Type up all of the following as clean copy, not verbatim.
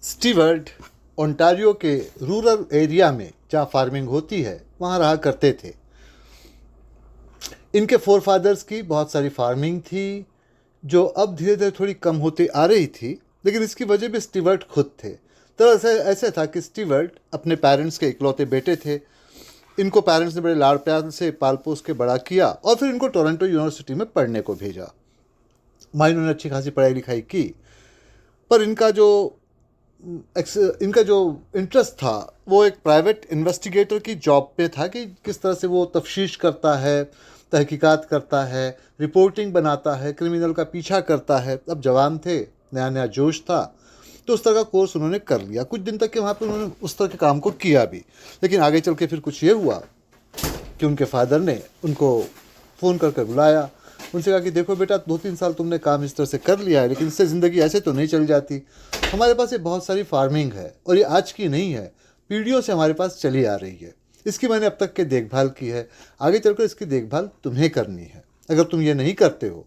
Stewart Ontario के rural area में जहाँ फार्मिंग होती है वहाँ रहा करते थे। इनके फोर फादर्स की बहुत सारी फार्मिंग थी जो अब धीरे धीरे थोड़ी कम होती आ रही थी, लेकिन इसकी वजह भी स्टीवर्ट खुद थे। तो ऐसे था कि स्टीवर्ट अपने पेरेंट्स के इकलौते बेटे थे। इनको पेरेंट्स ने बड़े लाड़ प्यार से पाल पोस के बड़ा किया और फिर इनको टोरंटो यूनिवर्सिटी में पढ़ने को भेजा। वहाँ इन्होंने अच्छी खासी पढ़ाई लिखाई की, पर इनका जो इंटरेस्ट था वो एक प्राइवेट इन्वेस्टिगेटर की जॉब पे था कि किस तरह से वो तफ्तीश करता है, तहकीकात करता है, रिपोर्टिंग बनाता है, क्रिमिनल का पीछा करता है। अब जवान थे, नया नया जोश था, तो उस तरह का कोर्स उन्होंने कर लिया। कुछ दिन तक के वहाँ पे उन्होंने उस तरह के काम को किया भी, लेकिन आगे चल के फिर कुछ ये हुआ कि उनके फादर ने उनको फ़ोन करके बुलाया। उनसे कहा कि देखो बेटा, 2-3 साल तुमने काम इस तरह से कर लिया है, लेकिन इससे ज़िंदगी ऐसे तो नहीं चल जाती। हमारे पास ये बहुत सारी फार्मिंग है और ये आज की नहीं है, पीढ़ियों से हमारे पास चली आ रही है। इसकी मैंने अब तक के देखभाल की है, आगे चलकर इसकी देखभाल तुम्हें करनी है। अगर तुम ये नहीं करते हो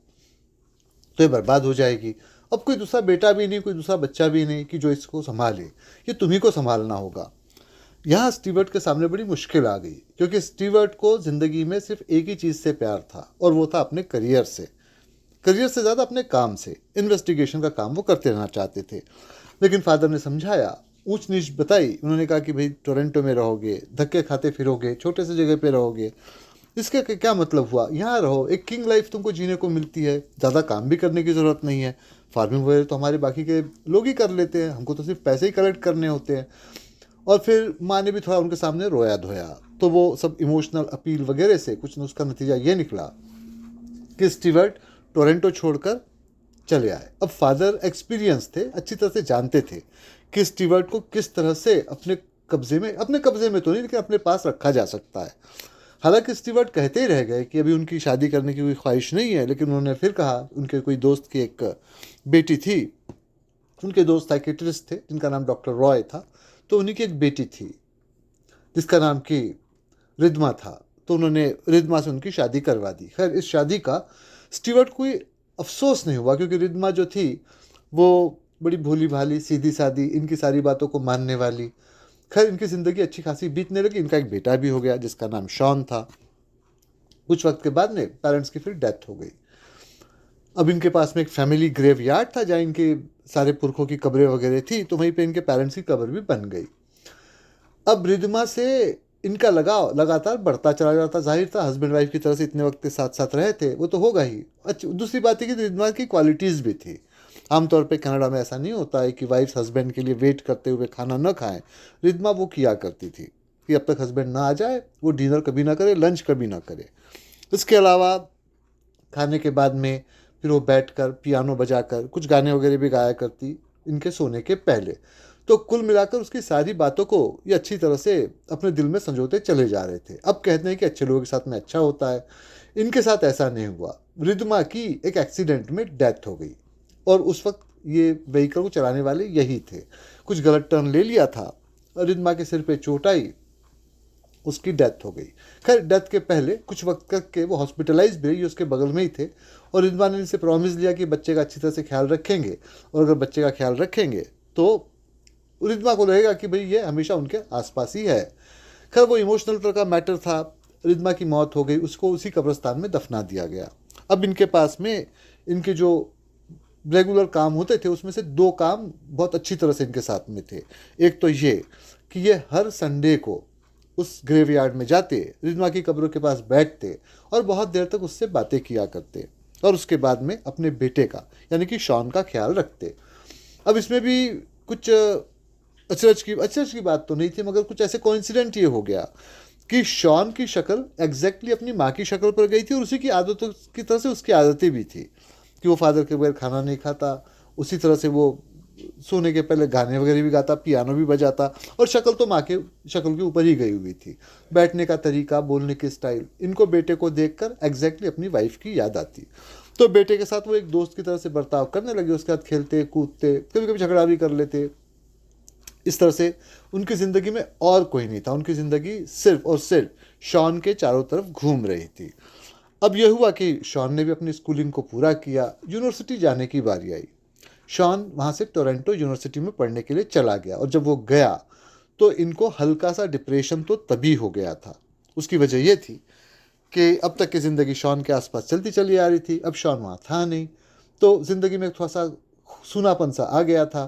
तो ये बर्बाद हो जाएगी। अब कोई दूसरा बेटा भी नहीं, कोई दूसरा बच्चा भी नहीं कि जो इसको संभाले, ये तुम्ही को संभालना होगा। यहाँ स्टीवर्ट के सामने बड़ी मुश्किल आ गई, क्योंकि स्टीवर्ट को ज़िंदगी में सिर्फ एक ही चीज़ से प्यार था, और वो था अपने करियर से। करियर से ज़्यादा अपने काम से, इन्वेस्टिगेशन का काम वो करते रहना चाहते थे। लेकिन फादर ने समझाया, ऊंच नीच बताई। उन्होंने कहा कि भाई टोरंटो में रहोगे, धक्के खाते फिरोगे, छोटे से जगह पे रहोगे, इसका क्या मतलब हुआ? यहाँ रहो, एक किंग लाइफ तुमको जीने को मिलती है, ज़्यादा काम भी करने की ज़रूरत नहीं है। फार्मिंग वगैरह तो हमारे बाकी के लोग ही कर लेते हैं, हमको तो सिर्फ पैसे ही कलेक्ट करने होते हैं। और फिर माँ ने भी थोड़ा उनके सामने रोया धोया, तो वो सब इमोशनल अपील वगैरह से कुछ न उसका नतीजा ये निकला कि स्टीवर्ट टोरंटो छोड़कर चले आए। अब फादर एक्सपीरियंस थे, अच्छी तरह से जानते थे कि स्टीवर्ट को किस तरह से अपने कब्जे में तो नहीं, लेकिन अपने पास रखा जा सकता है। हालांकि स्टीवर्ट कहते ही रह गए कि अभी उनकी शादी करने की कोई ख्वाहिश नहीं है, लेकिन उन्होंने फिर कहा, उनके कोई दोस्त की एक बेटी थी, उनके दोस्त साइकेट्रिस्ट थे जिनका नाम डॉक्टर रॉय था, तो उन्हीं की एक बेटी थी जिसका नाम की रिद्मा था, तो उन्होंने रिद्मा से उनकी शादी करवा दी। खैर, इस शादी का स्टीवर्ट कोई अफसोस नहीं हुआ, क्योंकि रिद्मा जो थी वो बड़ी भोली भाली, सीधी सादी, इनकी सारी बातों को मानने वाली। खैर, इनकी ज़िंदगी अच्छी खासी बीतने लगी। इनका एक बेटा भी हो गया जिसका नाम शॉन था। कुछ वक्त के बाद में पेरेंट्स की फिर डेथ हो गई। अब इनके पास में एक फैमिली ग्रेव यार्ड था जहाँ इनके सारे पुरखों की कब्रें वगैरह थी, तो वहीं पे इनके पेरेंट्स की कब्र भी बन गई। अब रिद्मा से इनका लगाव लगातार बढ़ता चला जाता। जाहिर था, हस्बैंड वाइफ की तरह से इतने वक्त के साथ साथ रहे थे, वो तो होगा ही। अच्छा, दूसरी बात है कि रिद्मा की क्वालिटीज़ भी थी। आमतौर पे कनाडा में ऐसा नहीं होता है कि वाइफ हस्बैंड के लिए वेट करते हुए खाना न खाएं। रिद्मा वो किया करती थी कि अब तक हस्बैंड ना आ जाए वो डिनर कभी ना करे, लंच कभी ना करे। इसके अलावा खाने के बाद में फिर वो बैठकर पियानो बजाकर कुछ गाने वगैरह भी गाया करती इनके सोने के पहले। तो कुल मिलाकर उसकी सारी बातों को ये अच्छी तरह से अपने दिल में संजोते चले जा रहे थे। अब कहते हैं कि अच्छे लोगों के साथ में अच्छा होता है, इनके साथ ऐसा नहीं हुआ। रिद्मा की एक एक्सीडेंट में डेथ हो गई, और उस वक्त ये व्हीकल को चलाने वाले यही थे। कुछ गलत टर्न ले लिया था और रिद्मा के सिर पे चोट आई, उसकी डेथ हो गई। खैर, डेथ के पहले कुछ वक्त तक के वो हॉस्पिटलाइज भी रही, उसके बगल में ही थे, और रिद्मा ने इनसे प्रॉमिस लिया कि बच्चे का अच्छी तरह से ख्याल रखेंगे, और अगर बच्चे का ख्याल रखेंगे तो रिद्मा को लगेगा कि भाई ये हमेशा उनके आसपास ही है। खैर, वो इमोशनल तरह का मैटर था। रिद्मा की मौत हो गई, उसको उसी कब्रिस्तान में दफना दिया गया। अब इनके पास में इनके जो रेगुलर काम होते थे उसमें से 2 काम बहुत अच्छी तरह से इनके साथ में थे। एक तो ये कि ये हर संडे को उस ग्रेवयार्ड में जाते, रिद्मा की कब्रों के पास बैठते और बहुत देर तक उससे बातें किया करते, और उसके बाद में अपने बेटे का यानी कि शॉन का ख्याल रखते। अब इसमें भी कुछ अचरज की बात तो नहीं थी, मगर कुछ ऐसे कोइंसिडेंट ये हो गया कि शॉन की शक्ल एग्जैक्टली अपनी माँ की शक्ल पर गई थी, और उसी की आदतों की तरह से उसकी आदतें भी थी कि वो फादर के बगैर खाना नहीं खाता। उसी तरह से वो सोने के पहले गाने वगैरह भी गाता, पियानो भी बजाता, और शक्ल तो माँ के शक्ल के ऊपर ही गई हुई थी। बैठने का तरीका, बोलने की स्टाइल, इनको बेटे को देखकर एग्जैक्टली अपनी वाइफ की याद आती। तो बेटे के साथ वो एक दोस्त की तरह से बर्ताव करने लगे, उसके साथ खेलते कूदते, कभी कभी झगड़ा भी कर लेते। इस तरह से उनकी ज़िंदगी में और कोई नहीं था, उनकी ज़िंदगी सिर्फ और सिर्फ शॉन के चारों तरफ घूम रही थी। अब यह हुआ कि शॉन ने भी अपनी स्कूलिंग को पूरा किया, यूनिवर्सिटी जाने की बारी आई। शॉन वहाँ से टोरंटो यूनिवर्सिटी में पढ़ने के लिए चला गया, और जब वो गया तो इनको हल्का सा डिप्रेशन तो तभी हो गया था। उसकी वजह ये थी कि अब तक की ज़िंदगी शॉन के आसपास चलती चली आ रही थी, अब शॉन वहाँ था नहीं, तो ज़िंदगी में थोड़ा सा सूनापन सा आ गया था।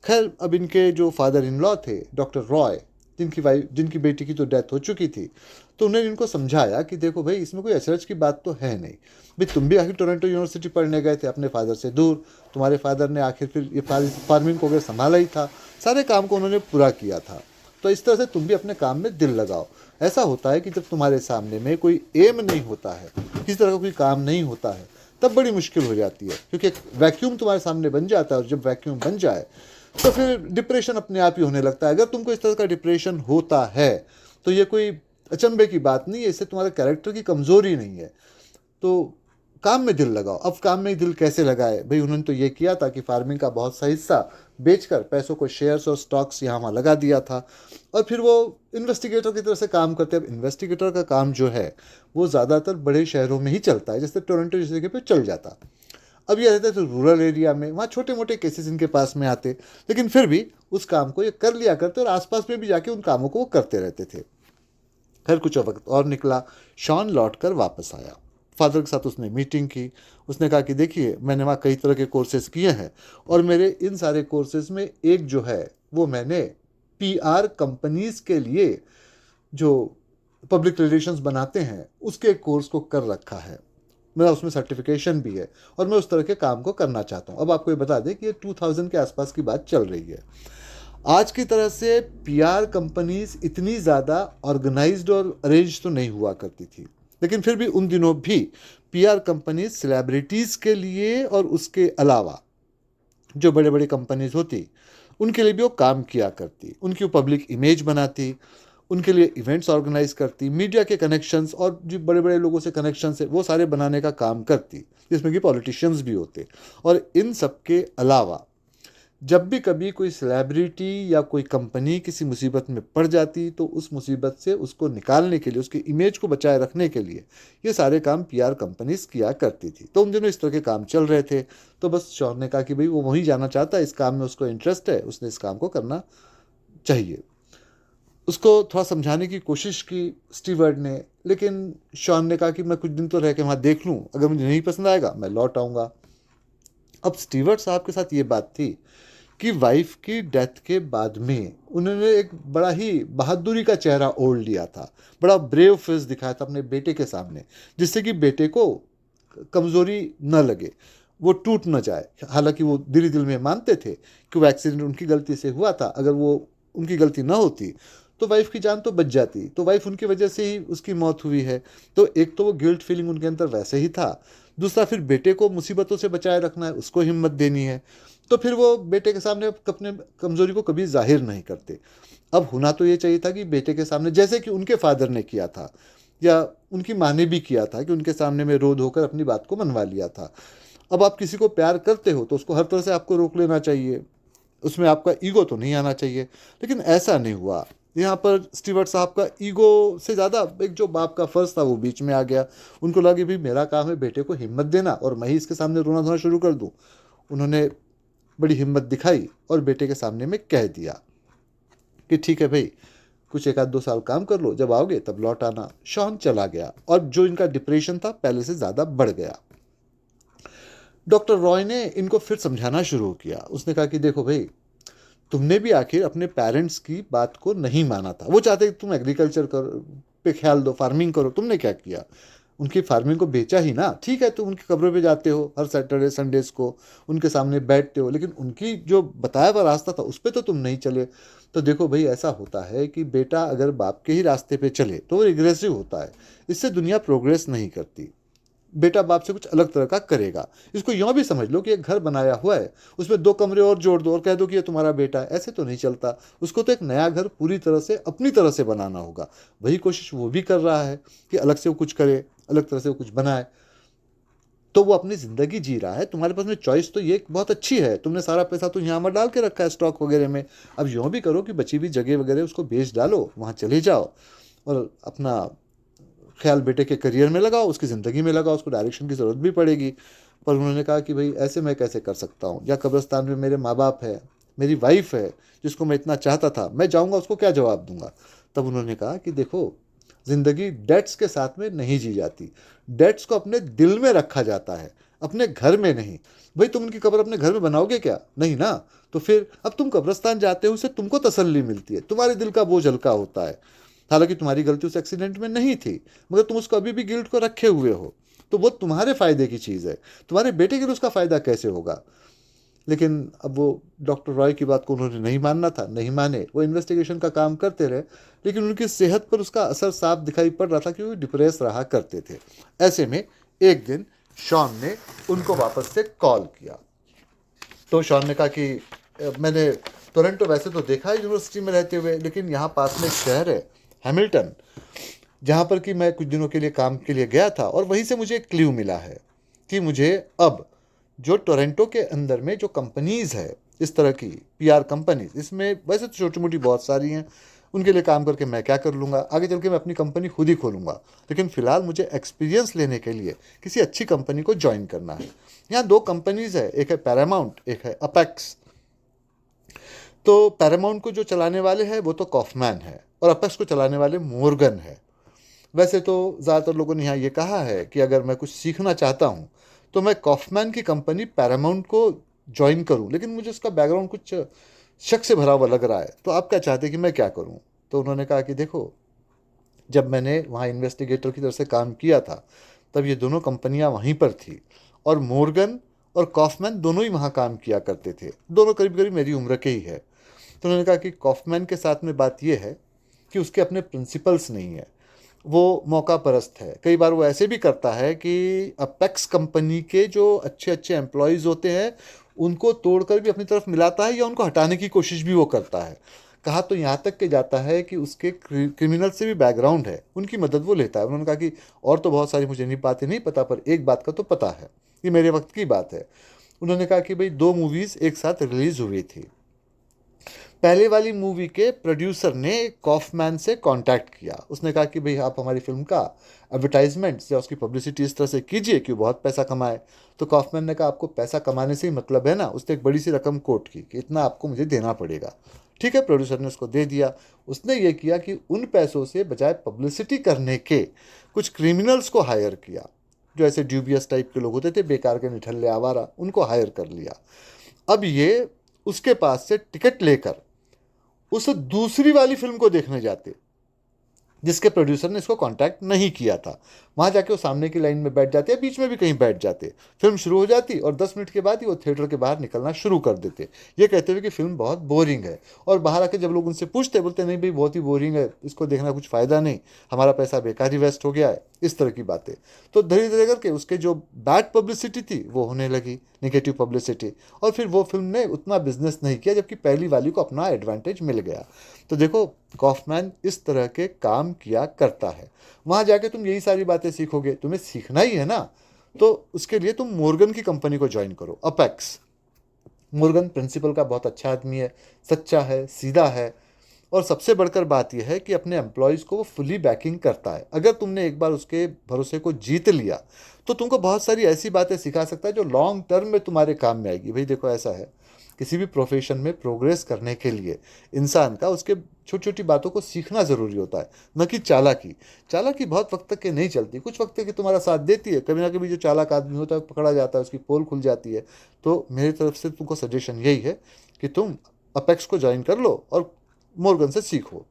खैर, अब इनके जो फादर इन लॉ थे डॉक्टर रॉय, जिनकी बेटी की तो डेथ हो चुकी थी, तो उन्होंने इनको समझाया कि देखो भाई, इसमें कोई अचरज की बात तो है नहीं भाई, तुम भी आखिर टोरंटो यूनिवर्सिटी पढ़ने गए थे अपने फादर से दूर, तुम्हारे फादर ने आखिर फिर ये फार्मिंग को अगर संभाला ही था, सारे काम को उन्होंने पूरा किया था, तो इस तरह से तुम भी अपने काम में दिल लगाओ। ऐसा होता है कि जब तुम्हारे सामने में कोई एम नहीं होता है, किसी तरह का कोई काम नहीं होता है, तब बड़ी मुश्किल हो जाती है, क्योंकि एक वैक्यूम तुम्हारे सामने बन जाता है, और जब वैक्यूम बन जाए तो फिर डिप्रेशन अपने आप ही होने लगता है। अगर तुमको इस तरह का डिप्रेशन होता है तो ये कोई अचंभे की बात नहीं है, इससे तुम्हारे कैरेक्टर की कमज़ोरी नहीं है। तो काम में दिल लगाओ। अब काम में दिल कैसे लगाए भाई, उन्होंने तो ये किया था कि फार्मिंग का बहुत सा हिस्सा बेचकर पैसों को शेयर्स और स्टॉक्स यहाँ वहाँ लगा दिया था, और फिर वो इन्वेस्टिगेटर की तरह से काम करते हैं। अब इन्वेस्टिगेटर का काम जो है वो ज़्यादातर बड़े शहरों में ही चलता है, जैसे टोरंटो जैसी जगह पे चल जाता। अब ये रहते तो रूरल एरिया में, वहाँ छोटे मोटे केसेस इनके पास में आते, लेकिन फिर भी उस काम को ये कर लिया करते, और आसपास में भी जाके उन कामों को वो करते रहते थे। खैर, कुछ वक्त और निकला, शॉन लौट कर वापस आया। फादर के साथ उसने मीटिंग की। उसने कहा कि देखिए, मैंने वहाँ कई तरह के कोर्सेज किए हैं, और मेरे इन सारे कोर्सेज में एक जो है वो मैंने पीआर कंपनीज के लिए जो पब्लिक रिलेशंस बनाते हैं उसके कोर्स को कर रखा है, मेरा उसमें सर्टिफिकेशन भी है, और मैं उस तरह के काम को करना चाहता हूँ। अब आपको ये बता दें कि ये 2000 के आसपास की बात चल रही है। आज की तरह से पीआर कंपनीज इतनी ज़्यादा ऑर्गेनाइज्ड और अरेंज तो नहीं हुआ करती थी, लेकिन फिर भी उन दिनों भी पीआर कंपनीज सेलिब्रिटीज़ के लिए और उसके अलावा जो बड़े बड़े कंपनीज होती उनके लिए भी वो काम किया करती, उनकी वो पब्लिक इमेज बनाती, उनके लिए इवेंट्स ऑर्गेनाइज करती, मीडिया के कनेक्शंस और जो बड़े बड़े लोगों से कनेक्शंस है वो सारे बनाने का काम करती, जिसमें कि पॉलिटिशियंस भी होते। और इन सब के अलावा जब भी कभी कोई सेलिब्रिटी या कोई कंपनी किसी मुसीबत में पड़ जाती, तो उस मुसीबत से उसको निकालने के लिए, उसकी इमेज को बचाए रखने के लिए ये सारे काम पीआर कंपनीज किया करती थी। तो उन दिनों इस तरह के काम चल रहे थे, तो बस शॉन ने कहा कि भाई वो वहीं जाना चाहता है, इस काम में उसको इंटरेस्ट है, उसने इस काम को करना चाहिए। उसको थोड़ा समझाने की कोशिश की स्टीवर्ड ने, लेकिन शॉन ने कहा कि मैं कुछ दिन तो रह के वहाँ देख लूँ, अगर मुझे नहीं पसंद आएगा मैं लौट आऊँगा। अब स्टीवर्ड साहब के साथ ये बात थी कि वाइफ की डेथ के बाद में उन्होंने एक बड़ा ही बहादुरी का चेहरा ओढ़ लिया था, बड़ा ब्रेव फेस दिखाया था अपने बेटे के सामने, जिससे कि बेटे को कमज़ोरी न लगे, वो टूट न जाए। हालांकि वो दिल दिल में मानते थे कि वो एक्सीडेंट उनकी गलती से हुआ था, अगर वो उनकी गलती ना होती तो वाइफ की जान तो बच जाती, तो वाइफ उनकी वजह से ही उसकी मौत हुई है। तो एक तो वो गिल्ट फीलिंग उनके अंदर वैसे ही था, दूसरा फिर बेटे को मुसीबतों से बचाए रखना है, उसको हिम्मत देनी है, तो फिर वो बेटे के सामने अपने कमज़ोरी को कभी जाहिर नहीं करते। अब होना तो ये चाहिए था कि बेटे के सामने, जैसे कि उनके फादर ने किया था या उनकी माँ ने भी किया था, कि उनके सामने में रो धोकर अपनी बात को मनवा लिया था। अब आप किसी को प्यार करते हो तो उसको हर तरह से आपको रोक लेना चाहिए, उसमें आपका ईगो तो नहीं आना चाहिए, लेकिन ऐसा नहीं हुआ। यहाँ पर स्टीवर्ट साहब का ईगो से ज़्यादा एक जो बाप का फ़र्ज़ था वो बीच में आ गया। उनको लगा कि भाई मेरा काम है बेटे को हिम्मत देना, और मैं ही इसके सामने रोना धोना शुरू कर दूँ। उन्होंने बड़ी हिम्मत दिखाई और बेटे के सामने में कह दिया कि ठीक है भाई, कुछ 1-2 साल काम कर लो, जब आओगे तब लौट आना। शॉन चला गया, और जो इनका डिप्रेशन था पहले से ज़्यादा बढ़ गया। डॉक्टर रॉय ने इनको फिर समझाना शुरू किया। उसने कहा कि देखो भाई, तुमने भी आखिर अपने पेरेंट्स की बात को नहीं माना था, वो चाहते कि तुम एग्रीकल्चर पे ख्याल दो, फार्मिंग करो, तुमने क्या किया, उनकी फार्मिंग को बेचा ही ना। ठीक है, तुम उनकी कब्रों पे जाते हो हर सैटरडे संडेज़ को, उनके सामने बैठते हो, लेकिन उनकी जो बताया हुआ रास्ता था उस पर तो तुम नहीं चले। तो देखो भाई, ऐसा होता है कि बेटा अगर बाप के ही रास्ते पे चले तो वो रिग्रेसिव होता है, इससे दुनिया प्रोग्रेस नहीं करती। बेटा बाप से कुछ अलग तरह का करेगा। इसको यूँ भी समझ लो कि एक घर बनाया हुआ है, उसमें 2 कमरे और जोड़ दो और कह दो कि ये तुम्हारा बेटा है, ऐसे तो नहीं चलता। उसको तो एक नया घर पूरी तरह से अपनी तरह से बनाना होगा। वही कोशिश वो भी कर रहा है कि अलग से वो कुछ करे, अलग तरह से वो कुछ बनाए। तो वो अपनी ज़िंदगी जी रहा है, तुम्हारे पास में चॉइस तो ये बहुत अच्छी है, तुमने सारा पैसा तो यहाँ पर डाल के रखा है स्टॉक वगैरह में। अब यूँ भी करो कि बची हुई जगह वगैरह उसको बेच डालो, वहाँ चले जाओ और अपना ख्याल बेटे के करियर में लगाओ, उसकी ज़िंदगी में लगाओ, उसको डायरेक्शन की ज़रूरत भी पड़ेगी। पर उन्होंने कहा कि भाई ऐसे मैं कैसे कर सकता हूँ, या कब्रिस्तान में मेरे माँ बाप है, मेरी वाइफ है जिसको मैं इतना चाहता था, मैं जाऊँगा उसको क्या जवाब दूंगा। तब उन्होंने कहा कि देखो, ज़िंदगी डेट्स के साथ में नहीं जी जाती, डेट्स को अपने दिल में रखा जाता है, अपने घर में नहीं। भाई तुम उनकी कब्र अपने घर में बनाओगे क्या? नहीं ना। तो फिर अब तुम कब्रिस्तान जाते हो, उससे तुमको तसल्ली मिलती है, तुम्हारे दिल का बोझ हल्का होता है। हालांकि तुम्हारी गलती उस एक्सीडेंट में नहीं थी, मगर तुम उसको अभी भी गिल्ट को रखे हुए हो, तो वो तुम्हारे फायदे की चीज़ है। तुम्हारे बेटे के लिए उसका फ़ायदा कैसे होगा? लेकिन अब वो डॉक्टर रॉय की बात को उन्होंने नहीं मानना था, नहीं माने, वो इन्वेस्टिगेशन का काम करते रहे। लेकिन उनकी सेहत पर उसका असर साफ दिखाई पड़ रहा था, क्योंकि डिप्रेस रहा करते थे। ऐसे में एक दिन शॉन ने उनको वापस से कॉल किया। तो शॉन ने कहा कि मैंने टोरंटो वैसे तो देखा है यूनिवर्सिटी में रहते हुए, लेकिन यहाँ पास में एक शहर है हैमिल्टन, जहाँ पर कि मैं कुछ दिनों के लिए काम के लिए गया था, और वहीं से मुझे एक क्ल्यू मिला है कि मुझे अब जो टोरंटो के अंदर में जो कंपनीज़ है, इस तरह की पीआर कंपनीज, इसमें वैसे तो छोटी मोटी बहुत सारी हैं, उनके लिए काम करके मैं क्या कर लूँगा, आगे चल के मैं अपनी कंपनी खुद ही खोलूँगा। लेकिन फ़िलहाल मुझे एक्सपीरियंस लेने के लिए किसी अच्छी कंपनी को ज्वाइन करना है। यहाँ दो कंपनीज़ है, एक है पैरामाउंट, एक है अपेक्स। तो पैरामाउंट को जो चलाने वाले हैं वो तो कॉफमैन है, और अपेक्स को चलाने वाले मोर्गन है। वैसे तो ज़्यादातर लोगों ने यहाँ ये कहा है कि अगर मैं कुछ सीखना चाहता हूँ तो मैं कॉफमैन की कंपनी पैरामाउंट को ज्वाइन करूँ, लेकिन मुझे उसका बैकग्राउंड कुछ शक से भरा हुआ लग रहा है। तो आप क्या चाहते हैं कि मैं क्या करूँ? तो उन्होंने कहा कि देखो, जब मैंने वहाँ इन्वेस्टिगेटर की तरफ से काम किया था, तब ये दोनों कंपनियाँ वहीं पर थी, और मोर्गन और कॉफमैन दोनों ही वहाँ काम किया करते थे। दोनों करीब करीब मेरी उम्र के ही है। तो उन्होंने कहा कि कॉफमैन के साथ में बात यह है कि उसके अपने प्रिंसिपल्स नहीं है, वो मौका परस्त है। कई बार वो ऐसे भी करता है कि अपेक्स कंपनी के जो अच्छे अच्छे एम्प्लॉयज़ होते हैं उनको तोड़कर भी अपनी तरफ मिलाता है, या उनको हटाने की कोशिश भी वो करता है। कहा तो यहाँ तक के जाता है कि उसके क्रिमिनल से भी बैकग्राउंड है, उनकी मदद वो लेता है। उन्होंने कहा कि और तो बहुत सारी मुझे नहीं बातें नहीं पता, पर एक बात का तो पता है, ये मेरे वक्त की बात है। उन्होंने कहा कि भाई 2 मूवीज़ एक साथ रिलीज़ हुई थी। पहले वाली मूवी के प्रोड्यूसर ने कॉफमैन से कांटेक्ट किया। उसने कहा कि भाई आप हमारी फिल्म का एडवर्टाइजमेंट या उसकी पब्लिसिटी इस तरह से कीजिए कि वो बहुत पैसा कमाए। तो कॉफमैन ने कहा आपको पैसा कमाने से ही मतलब है ना। उसने एक बड़ी सी रकम कोट की कि इतना आपको मुझे देना पड़ेगा। ठीक है, प्रोड्यूसर ने उसको दे दिया। उसने ये किया कि उन पैसों से बजाय पब्लिसिटी करने के कुछ क्रिमिनल्स को हायर किया, जो ऐसे ड्यूबियस टाइप के लोग होते थे, बेकार के निठल्ले आवारा, उनको हायर कर लिया। अब ये उसके पास से टिकट लेकर उस दूसरी वाली फिल्म को देखने जाते जिसके प्रोड्यूसर ने इसको कांटेक्ट नहीं किया था। वहाँ जाके वो सामने की लाइन में बैठ जाते या बीच में भी कहीं बैठ जाते। फिल्म शुरू हो जाती और 10 मिनट के बाद ही वो थिएटर के बाहर निकलना शुरू कर देते, ये कहते हुए कि फिल्म बहुत बोरिंग है। और बाहर आके जब लोग उनसे पूछते, बोलते नहीं भाई बहुत ही बोरिंग है, इसको देखना कुछ फ़ायदा नहीं, हमारा पैसा बेकार ही वेस्ट हो गया है, इस तरह की बातें। तो धीरे धीरे करके उसके जो बैड पब्लिसिटी थी वो होने लगी, नेगेटिव पब्लिसिटी, और फिर वो फिल्म ने उतना बिजनेस नहीं किया, जबकि पहली वाली को अपना एडवांटेज मिल गया। तो देखो, कॉफमैन इस तरह के काम किया करता है। वहाँ जाके तुम यही सारी बातें सीखोगे, तुम्हें सीखना ही है ना। तो उसके लिए तुम मोर्गन की कंपनी को ज्वाइन करो, अपेक्स। मोर्गन प्रिंसिपल का बहुत अच्छा आदमी है, सच्चा है, सीधा है, और सबसे बढ़कर बात यह है कि अपने एम्प्लॉयज़ को वो फुली बैकिंग करता है। अगर तुमने एक बार उसके भरोसे को जीत लिया तो तुमको बहुत सारी ऐसी बातें सिखा सकता है जो लॉन्ग टर्म में तुम्हारे काम में आएगी। भाई देखो, ऐसा है, किसी भी प्रोफेशन में प्रोग्रेस करने के लिए इंसान का उसके छोटी छोटी बातों को सीखना ज़रूरी होता है, न कि चालाकी। चालाकी बहुत वक्त तक के नहीं चलती, कुछ वक्त के तुम्हारा साथ देती है, कभी ना कभी जो चालाक आदमी होता है पकड़ा जाता है, उसकी पोल खुल जाती है। तो मेरी तरफ से तुमको सजेशन यही है कि तुम अपेक्स को ज्वाइन कर लो और मोर्गन से सीखो।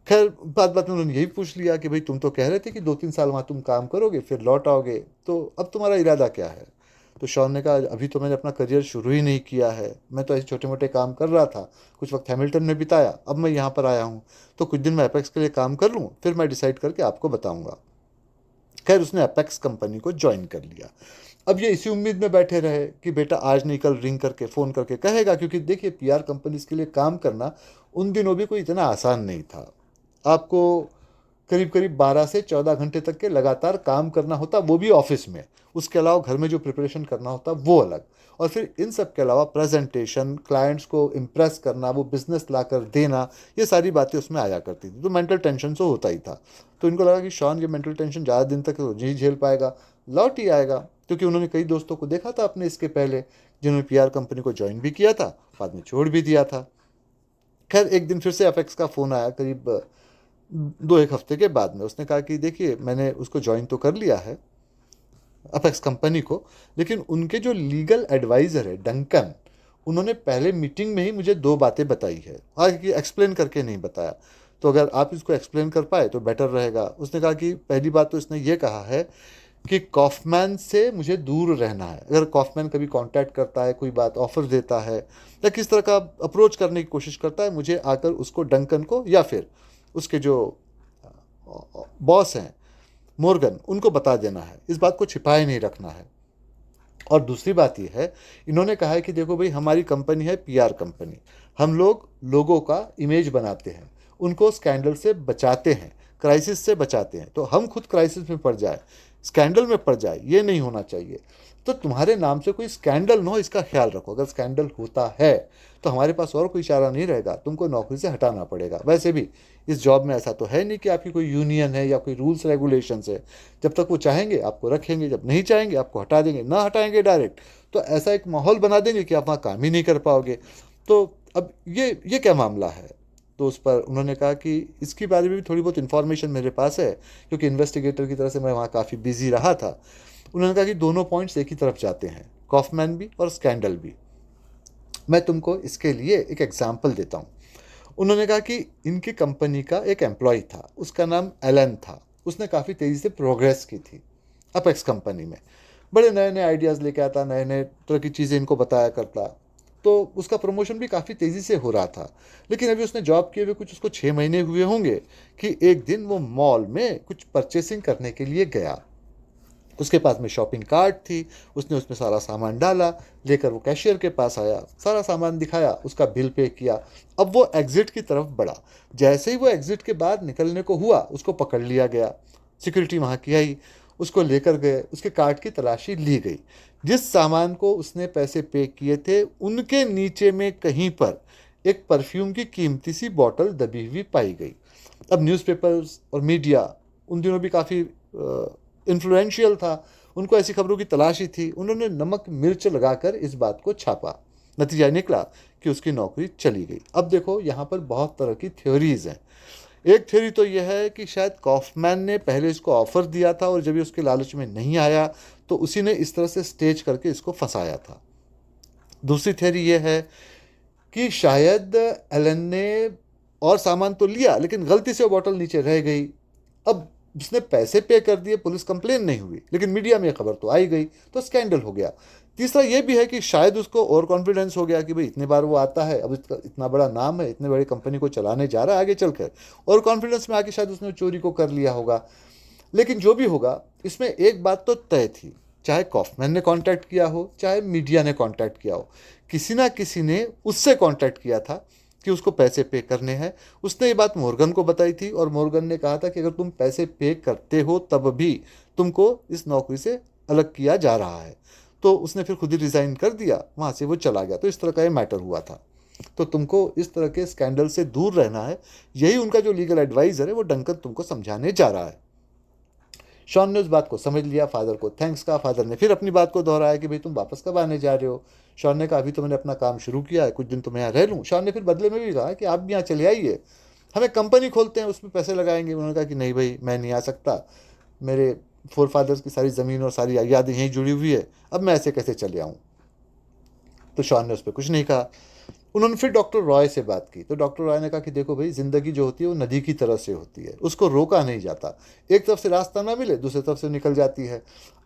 खैर, बात बात में उन्होंने यही पूछ लिया कि भाई तुम तो कह रहे थे कि 2-3 साल वहाँ तुम काम करोगे फिर लौट आओगे, तो अब तुम्हारा इरादा क्या है? तो शॉन ने कहा अभी तो मैंने अपना करियर शुरू ही नहीं किया है, मैं तो ऐसे छोटे मोटे काम कर रहा था, कुछ वक्त हैमिल्टन में बिताया, अब मैं यहाँ पर आया हूँ, तो कुछ दिन मैं अपेक्स के लिए काम कर लूँ, फिर मैं डिसाइड करके आपको बताऊँगा। खैर, उसने अपेक्स कंपनी को ज्वाइन कर लिया। अब ये इसी उम्मीद में बैठे रहे कि बेटा आज नहीं कल रिंग करके फ़ोन करके कहेगा, क्योंकि देखिए पीआर कंपनीज के लिए काम करना उन दिनों भी कोई इतना आसान नहीं था। आपको करीब करीब 12 से 14 घंटे तक के लगातार काम करना होता, वो भी ऑफिस में। उसके अलावा घर में जो प्रिपरेशन करना होता वो अलग, और फिर इन सब के अलावा प्रेजेंटेशन, क्लाइंट्स को इम्प्रेस करना, वो बिज़नेस ला कर देना, ये सारी बातें उसमें आया करती थी। तो मेंटल टेंशन तो होता ही था। तो इनको लगा कि शॉन ये मेंटल टेंशन ज़्यादा दिन तक नहीं झेल पाएगा, लौट ही आएगा। क्योंकि उन्होंने कई दोस्तों को देखा था अपने इसके पहले जिन्होंने पीआर कंपनी को ज्वाइन भी किया था, बाद में छोड़ भी दिया था। खैर एक दिन फिर से अपेक्स का फ़ोन आया करीब 2-1 हफ्ते के बाद में। उसने कहा कि देखिए मैंने उसको ज्वाइन तो कर लिया है अपेक्स कंपनी को, लेकिन उनके जो लीगल एडवाइज़र है डंकन, उन्होंने पहले मीटिंग में ही मुझे 2 बातें बताई है, हालांकि एक्सप्लेन करके नहीं बताया। तो अगर आप इसको एक्सप्लेन कर पाए तो बेटर रहेगा। उसने कहा कि पहली बात तो इसने ये कहा है कि कॉफमैन से मुझे दूर रहना है। अगर कॉफमैन कभी कांटेक्ट करता है, कोई बात ऑफर देता है या किस तरह का अप्रोच करने की कोशिश करता है, मुझे आकर उसको डंकन को या फिर उसके जो बॉस हैं मॉर्गन, उनको बता देना है। इस बात को छिपाए नहीं रखना है। और दूसरी बात यह है, इन्होंने कहा है कि देखो भाई हमारी कंपनी है पीआर कंपनी, हम लोग लोगों का इमेज बनाते हैं, उनको स्कैंडल से बचाते हैं, क्राइसिस से बचाते हैं। तो हम खुद क्राइसिस में पड़ जाए, स्कैंडल में पड़ जाए, ये नहीं होना चाहिए। तो तुम्हारे नाम से कोई स्कैंडल ना हो, इसका ख्याल रखो। अगर स्कैंडल होता है तो हमारे पास और कोई चारा नहीं रहेगा, तुमको नौकरी से हटाना पड़ेगा। वैसे भी इस जॉब में ऐसा तो है नहीं कि आपकी कोई यूनियन है या कोई रूल्स रेगुलेशंस है। जब तक वो चाहेंगे आपको रखेंगे, जब नहीं चाहेंगे आपको हटा देंगे, ना हटाएंगे डायरेक्ट तो ऐसा एक माहौल बना देंगे कि आप वहाँ काम ही नहीं कर पाओगे। तो अब ये क्या मामला है? तो उस पर उन्होंने कहा कि इसके बारे में भी थोड़ी बहुत इन्फॉर्मेशन मेरे पास है, क्योंकि इन्वेस्टिगेटर की तरह से मैं वहाँ काफ़ी बिजी रहा था। उन्होंने कहा कि दोनों पॉइंट्स एक ही तरफ जाते हैं, कॉफमैन भी और स्कैंडल भी। मैं तुमको इसके लिए एक एग्जाम्पल देता हूँ। उन्होंने कहा कि इनकी कंपनी का एक एम्प्लॉय था, उसका नाम एलन था। उसने काफ़ी तेज़ी से प्रोग्रेस की थी अपेक्स कंपनी में, बड़े नए नए आइडियाज़ लेके आता, नए नए तरह की चीज़ें इनको बताया करता। तो उसका प्रमोशन भी काफ़ी तेज़ी से हो रहा था। लेकिन अभी उसने जॉब किए हुए कुछ उसको 6 महीने हुए होंगे कि एक दिन वो मॉल में कुछ परचेसिंग करने के लिए गया। उसके पास में शॉपिंग कार्ट थी, उसने उसमें सारा सामान डाला, लेकर वो कैशियर के पास आया, सारा सामान दिखाया, उसका बिल पे किया। अब वो एग्ज़िट की तरफ बढ़ा। जैसे ही वो एग्ज़िट के बाद निकलने को हुआ, उसको पकड़ लिया गया। सिक्योरिटी वहाँ की आई, उसको लेकर गए, उसके कार्ट की तलाशी ली गई। जिस सामान को उसने पैसे पे किए थे, उनके नीचे में कहीं पर एक परफ्यूम की कीमती सी बॉटल दबी हुई पाई गई। अब न्यूज़पेपर्स और मीडिया उन दिनों भी काफ़ी इन्फ्लुएंशियल था, उनको ऐसी खबरों की तलाशी थी। उन्होंने नमक मिर्च लगाकर इस बात को छापा। नतीजा निकला कि उसकी नौकरी चली गई। अब देखो यहाँ पर बहुत तरह की थ्योरीज हैं। एक थ्योरी तो यह है कि शायद कॉफमैन ने पहले इसको ऑफर दिया था और जब ये उसके लालच में नहीं आया तो उसी ने इस तरह से स्टेज करके इसको फंसाया था। दूसरी थ्योरी यह है कि शायद एलन ने और सामान तो लिया लेकिन गलती से वो बॉटल नीचे रह गई। अब उसने पैसे पे कर दिए, पुलिस कंप्लेन नहीं हुई, लेकिन मीडिया में खबर तो आई गई, तो स्कैंडल हो गया। तीसरा ये भी है कि शायद उसको और कॉन्फिडेंस हो गया कि भाई इतने बार वो आता है, अब इसका इतना बड़ा नाम है, इतने बड़ी कंपनी को चलाने जा रहा है आगे चलकर, और कॉन्फिडेंस में आके शायद उसने चोरी को कर लिया होगा। लेकिन जो भी होगा, इसमें एक बात तो तय थी, चाहे कॉफमैन ने कांटेक्ट किया हो, चाहे मीडिया ने कांटेक्ट किया हो, किसी ना किसी ने उससे कांटेक्ट किया था कि उसको पैसे पे करने हैं। उसने ये बात मॉर्गन को बताई थी और मॉर्गन ने कहा था कि अगर तुम पैसे पे करते हो तब भी तुमको इस नौकरी से अलग किया जा रहा है। तो उसने फिर खुद ही रिज़ाइन कर दिया, वहाँ से वो चला गया। तो इस तरह का ये मैटर हुआ था। तो तुमको इस तरह के स्कैंडल से दूर रहना है, यही उनका जो लीगल एडवाइज़र है वो डंकन तुमको समझाने जा रहा है। शॉन ने उस बात को समझ लिया, फादर को थैंक्स कहा। फादर ने फिर अपनी बात को दोहराया कि भाई तुम वापस कब आने जा रहे हो। शॉन ने कहा अभी तो मैंने अपना काम शुरू किया है, कुछ दिन तो मैं यहाँ रह लूँ। शॉन ने फिर बदले में भी कहा कि आप भी यहाँ चले आइए, हमें कंपनी खोलते हैं, उसमें पैसे लगाएंगे। उन्होंने कहा कि नहीं भाई मैं नहीं आ सकता, मेरे फोर फादर्स की सारी ज़मीन और सारी यादें यहीं जुड़ी हुई है, अब मैं ऐसे कैसे चले आऊँ। तो शॉन ने उस पर कुछ नहीं कहा। उन्होंने फिर डॉक्टर रॉय से बात की, तो डॉक्टर रॉय ने कहा कि देखो भाई ज़िंदगी जो होती है वो नदी की तरह से होती है, उसको रोका नहीं जाता। एक तरफ से रास्ता ना मिले दूसरी तरफ से निकल जाती है।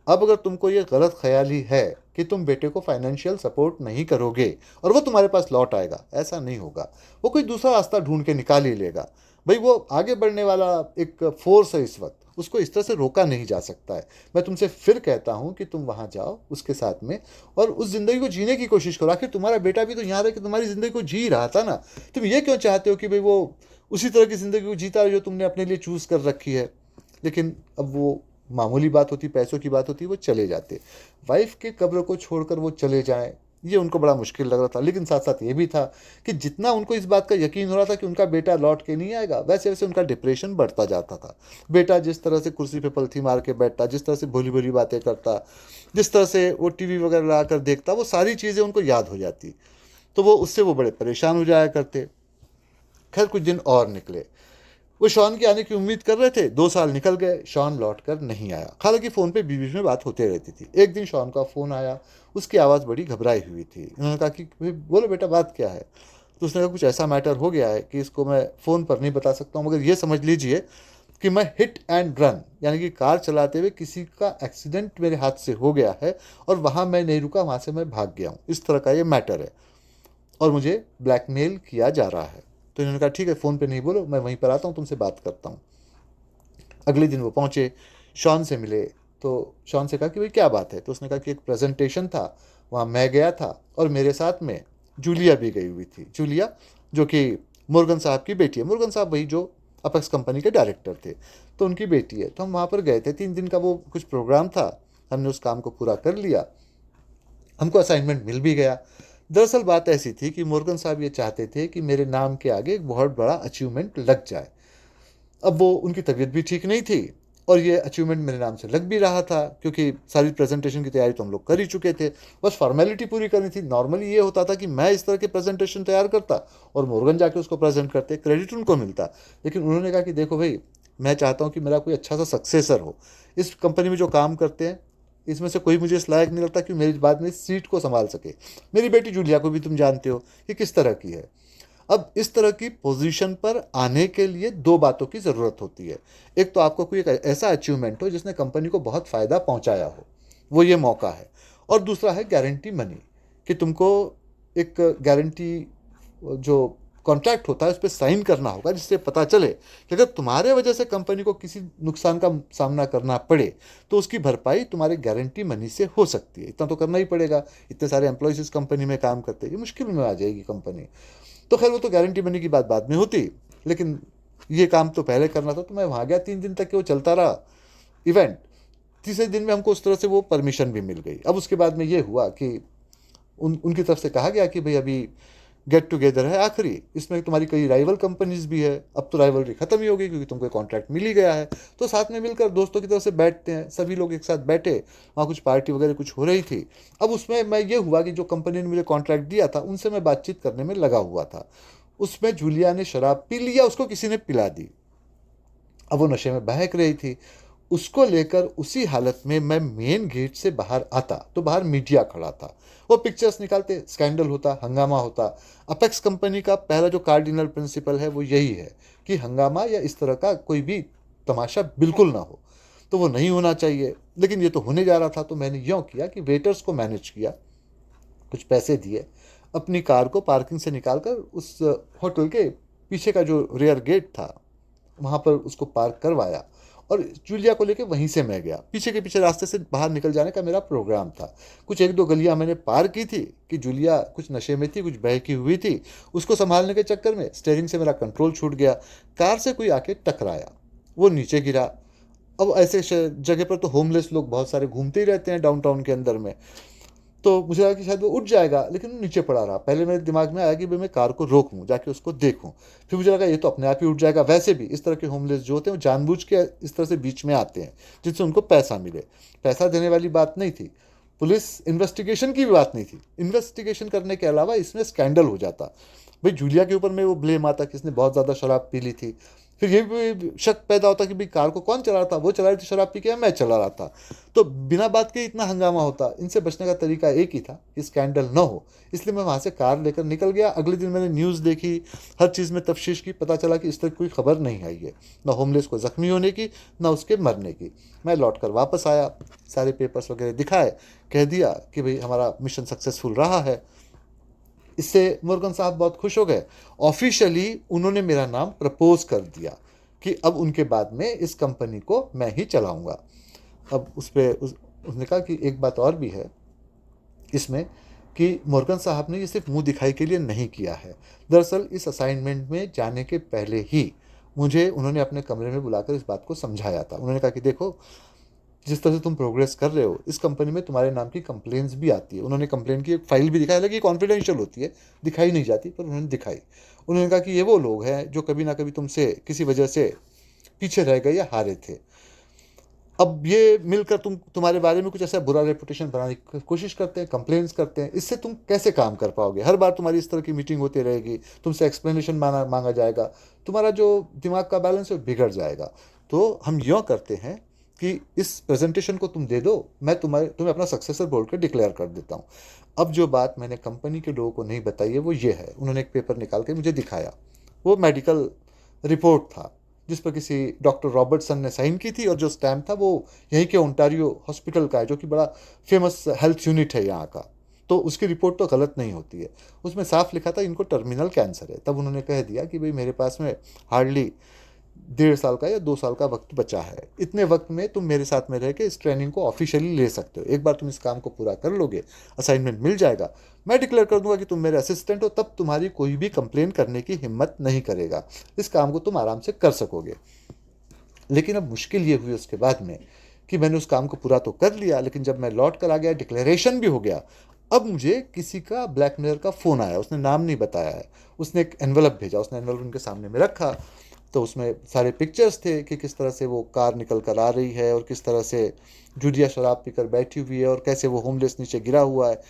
अब अगर तुमको ये गलत ख्याली है कि तुम बेटे को फाइनेंशियल सपोर्ट नहीं करोगे और वो तुम्हारे पास लौट आएगा, ऐसा नहीं होगा। वो कोई दूसरा रास्ता ढूंढ के निकाल ही लेगा। भाई वो आगे बढ़ने वाला एक फोर्स है इस वक्त, उसको इस तरह से रोका नहीं जा सकता है। मैं तुमसे फिर कहता हूँ कि तुम वहाँ जाओ उसके साथ में और उस ज़िंदगी को जीने की कोशिश करो। आखिर तुम्हारा बेटा भी तो यहाँ रह के तुम्हारी ज़िंदगी को जी रहा था ना। तुम ये क्यों चाहते हो कि भाई वो उसी तरह की ज़िंदगी को जीता है जो तुमने अपने लिए चूज़ कर रखी है। लेकिन अब वो मामूली बात होती, पैसों की बात होती, वो चले जाते। वाइफ के कब्र को छोड़कर वो चले जाएं, ये उनको बड़ा मुश्किल लग रहा था। लेकिन साथ साथ ये भी था कि जितना उनको इस बात का यकीन हो रहा था कि उनका बेटा लौट के नहीं आएगा, वैसे वैसे उनका डिप्रेशन बढ़ता जाता था। बेटा जिस तरह से कुर्सी पे पलथी मार के बैठता, जिस तरह से भोली भोली बातें करता, जिस तरह से वो टीवी वगैरह ला कर देखता, वो सारी चीज़ें उनको याद हो जाती। तो वो उससे वो बड़े परेशान हो जाया करते। खैर कुछ दिन और निकले। वो शॉन के आने की उम्मीद कर रहे थे। 2 साल निकल गए, शॉन लौट कर नहीं आया। हालांकि फ़ोन पे बीच बीच में बात होते रहती थी। एक दिन शॉन का फ़ोन आया, उसकी आवाज़ बड़ी घबराई हुई थी। उन्होंने कहा कि बोलो बेटा, बात क्या है? तो उसने कहा कुछ ऐसा मैटर हो गया है कि इसको मैं फ़ोन पर नहीं बता सकता हूँ, मगर ये समझ लीजिए कि मैं हिट एंड रन, यानी कि कार चलाते हुए किसी का एक्सीडेंट मेरे हाथ से हो गया है और वहाँ मैं नहीं रुका, वहाँ से मैं भाग गया हूँ। इस तरह का ये मैटर है और मुझे ब्लैकमेल किया जा रहा है। तो इन्होंने कहा ठीक है, फ़ोन पे नहीं बोलो, मैं वहीं पर आता हूँ, तुमसे बात करता हूँ। अगले दिन वो पहुँचे, शॉन से मिले। तो शॉन से कहा कि भाई क्या बात है? तो उसने कहा कि एक प्रेजेंटेशन था, वहाँ मैं गया था और मेरे साथ में जूलिया भी गई हुई थी। जूलिया जो कि मुर्गन साहब की बेटी है। मुर्गन साहब वही जो अपेक्स कंपनी के डायरेक्टर थे, तो उनकी बेटी है। तो हम वहाँ पर गए थे, 3 दिन का वो कुछ प्रोग्राम था। हमने उस काम को पूरा कर लिया, हमको असाइनमेंट मिल भी गया। दरअसल बात ऐसी थी कि मुर्गन साहब ये चाहते थे कि मेरे नाम के आगे एक बहुत बड़ा अचीवमेंट लग जाए। अब वो उनकी तबीयत भी ठीक नहीं थी और ये अचीवमेंट मेरे नाम से लग भी रहा था, क्योंकि सारी प्रेजेंटेशन की तैयारी तो हम लोग कर ही चुके थे, बस फॉर्मेलिटी पूरी करनी थी। नॉर्मली ये होता था कि मैं इस तरह के प्रेजेंटेशन तैयार करता और मुर्गन जाके उसको प्रेजेंट करते, क्रेडिट उनको मिलता। लेकिन उन्होंने कहा कि देखो भाई, मैं चाहता हूँ कि मेरा कोई अच्छा सा सक्सेसर हो। इस कंपनी में जो काम करते हैं, इसमें से कोई मुझे इस लायक नहीं लगता कि मेरी बाद में इस सीट को संभाल सके। मेरी बेटी जूलिया को भी तुम जानते हो कि किस तरह की है। अब इस तरह की पोजीशन पर आने के लिए 2 बातों की ज़रूरत होती है। एक तो आपको कोई एक ऐसा अचीवमेंट हो जिसने कंपनी को बहुत फ़ायदा पहुंचाया हो, वो ये मौका है। और दूसरा है गारंटी मनी, कि तुमको एक गारंटी जो कॉन्ट्रैक्ट होता है उस पर साइन करना होगा, जिससे पता चले कि अगर तुम्हारे वजह से कंपनी को किसी नुकसान का सामना करना पड़े तो उसकी भरपाई तुम्हारे गारंटी मनी से हो सकती है। इतना तो करना ही पड़ेगा, इतने सारे एम्प्लॉयज़ इस कंपनी में काम करते हैं, ये मुश्किल में आ जाएगी कंपनी। तो खैर वो तो गारंटी मनी की बात बाद में होती, लेकिन ये काम तो पहले करना था। तो मैं वहाँ गया, 3 दिन तक वो चलता रहा इवेंट। तीसरे दिन में हमको उस तरह से वो परमिशन भी मिल गई। अब उसके बाद में ये हुआ कि उनकी तरफ से कहा गया कि भाई अभी गेट टुगेदर है आखिरी, इसमें तुम्हारी कई राइवल कंपनीज भी है। अब तो राइवलरी खत्म ही होगी क्योंकि तुमको कॉन्ट्रैक्ट मिल ही गया है। तो साथ में मिलकर दोस्तों की तरफ से बैठते हैं, सभी लोग एक साथ बैठे, वहाँ कुछ पार्टी वगैरह कुछ हो रही थी। अब उसमें मैं ये हुआ कि जो कंपनी ने मुझे कॉन्ट्रैक्ट दिया था उनसे मैं बातचीत करने में लगा हुआ था। उसमें जूलिया ने शराब पी लिया, उसको किसी ने पिला दी। अब वो नशे में बहक रही थी। उसको लेकर उसी हालत में मैं मेन गेट से बाहर आता तो बाहर मीडिया खड़ा था। वो पिक्चर्स निकालते, स्कैंडल होता, हंगामा होता। अपेक्स कंपनी का पहला जो कार्डिनल प्रिंसिपल है वो यही है कि हंगामा या इस तरह का कोई भी तमाशा बिल्कुल ना हो। तो वो नहीं होना चाहिए, लेकिन ये तो होने जा रहा था। तो मैंने यूँ किया कि वेटर्स को मैनेज किया, कुछ पैसे दिए, अपनी कार को पार्किंग से निकालकर उस होटल के पीछे का जो रेयर गेट था वहाँ पर उसको पार्क करवाया और जूलिया को लेके वहीं से मैं गया। पीछे के पीछे रास्ते से बाहर निकल जाने का मेरा प्रोग्राम था। कुछ 1-2 गलियां मैंने पार की थी कि जूलिया कुछ नशे में थी, कुछ बहकी हुई थी। उसको संभालने के चक्कर में स्टीयरिंग से मेरा कंट्रोल छूट गया, कार से कोई आके टकराया, वो नीचे गिरा। अब ऐसे जगह पर तो होमलेस लोग बहुत सारे घूमते ही रहते हैं डाउनटाउन के अंदर में। तो मुझे लगा कि शायद वो उठ जाएगा, लेकिन वो नीचे पड़ा रहा। पहले मेरे दिमाग में आया कि भाई मैं कार को रोक लूँ, जाके उसको देखूँ। फिर मुझे लगा ये तो अपने आप ही उठ जाएगा। वैसे भी इस तरह के होमलेस जो होते हैं वो जानबूझ के इस तरह से बीच में आते हैं जिससे उनको पैसा मिले। पैसा देने वाली बात नहीं थी, पुलिस इन्वेस्टिगेशन की भी बात नहीं थी। इन्वेस्टिगेशन करने के अलावा इसमें स्कैंडल हो जाता। भाई जूलिया के ऊपर में वो ब्लेम आता कि इसने बहुत ज़्यादा शराब पी ली थी। फिर ये भी शक पैदा होता कि भाई कार को कौन चला रहा था, वो चला रही थी शराब पी के या मैं चला रहा था। तो बिना बात के इतना हंगामा होता। इनसे बचने का तरीका एक ही था कि स्कैंडल न हो, इसलिए मैं वहाँ से कार लेकर निकल गया। अगले दिन मैंने न्यूज़ देखी, हर चीज़ में तफ्तीश की, पता चला कि इस तरह कोई खबर नहीं आई है, ना होमलेस को ज़ख्मी होने की, ना उसके मरने की। मैं लौट कर वापस आया, सारे पेपर्स वगैरह दिखाए, कह दिया कि भाई हमारा मिशन सक्सेसफुल रहा है। इससे मुर्गन साहब बहुत खुश हो गए। ऑफिशियली उन्होंने मेरा नाम प्रपोज कर दिया कि अब उनके बाद में इस कंपनी को मैं ही चलाऊंगा। अब उसने कहा कि एक बात और भी है इसमें, कि मुर्गन साहब ने ये सिर्फ मुंह दिखाई के लिए नहीं किया है। दरअसल इस असाइनमेंट में जाने के पहले ही मुझे उन्होंने अपने कमरे में बुलाकर इस बात को समझाया था। उन्होंने कहा कि देखो, जिस तरह से तुम प्रोग्रेस कर रहे हो, इस कंपनी में तुम्हारे नाम की कंप्लेंट्स भी आती है। उन्होंने कंप्लेन की एक फाइल भी दिखाई, हालांकि कॉन्फिडेंशियल होती है, दिखाई नहीं जाती, पर उन्होंने दिखाई। उन्होंने कहा कि ये वो लोग हैं जो कभी ना कभी तुमसे किसी वजह से पीछे रह गए या हारे थे। अब ये मिलकर तुम्हारे बारे में कुछ ऐसा बुरा रेपुटेशन बनाने की कोशिश करते हैं, कंप्लेंट्स करते हैं। इससे तुम कैसे काम कर पाओगे? हर बार तुम्हारी इस तरह की मीटिंग होती रहेगी, तुमसे एक्सप्लेनेशन मांगा जाएगा, तुम्हारा जो दिमाग का बैलेंस है वो बिगड़ जाएगा। तो हम यूँ करते हैं कि इस प्रेजेंटेशन को तुम दे दो, मैं तुम्हें अपना सक्सेसर बोल के डिक्लेयर कर देता हूँ। अब जो बात मैंने कंपनी के लोगों को नहीं बताई है वो ये है, उन्होंने एक पेपर निकाल के मुझे दिखाया। वो मेडिकल रिपोर्ट था जिस पर किसी डॉक्टर रॉबर्टसन ने साइन की थी, और जो स्टैम्प था वो यहीं के ओंटारियो हॉस्पिटल का है, जो कि बड़ा फेमस हेल्थ यूनिट है यहाँ का। तो उसकी रिपोर्ट तो गलत नहीं होती है। उसमें साफ लिखा था इनको टर्मिनल कैंसर है। तब उन्होंने कह दिया कि भाई मेरे पास में हार्डली 1.5 साल का या 2 साल का वक्त बचा है, इतने वक्त में तुम मेरे साथ में रह के इस ट्रेनिंग को ऑफिशियली ले सकते हो। एक बार तुम इस काम को पूरा कर लोगे, असाइनमेंट मिल जाएगा, मैं डिक्लेयर कर दूंगा कि तुम मेरे असिस्टेंट हो, तब तुम्हारी कोई भी कंप्लेन करने की हिम्मत नहीं करेगा। इस काम को तुम आराम से कर सकोगे। लेकिन अब मुश्किल ये हुई उसके बाद में कि मैंने उस काम को पूरा तो कर लिया, लेकिन जब मैं लौट कर आ गया, डिक्लेरेशन भी हो गया, अब मुझे किसी का ब्लैकमेलर का फ़ोन आया। उसने नाम नहीं बताया है, उसने एक एनवलप भेजा, उसने एनवलप उनके सामने में रखा। तो उसमें सारे पिक्चर्स थे कि किस तरह से वो कार निकल कर आ रही है, और किस तरह से जूलिया शराब पीकर बैठी हुई है, और कैसे वो होमलेस नीचे गिरा हुआ है।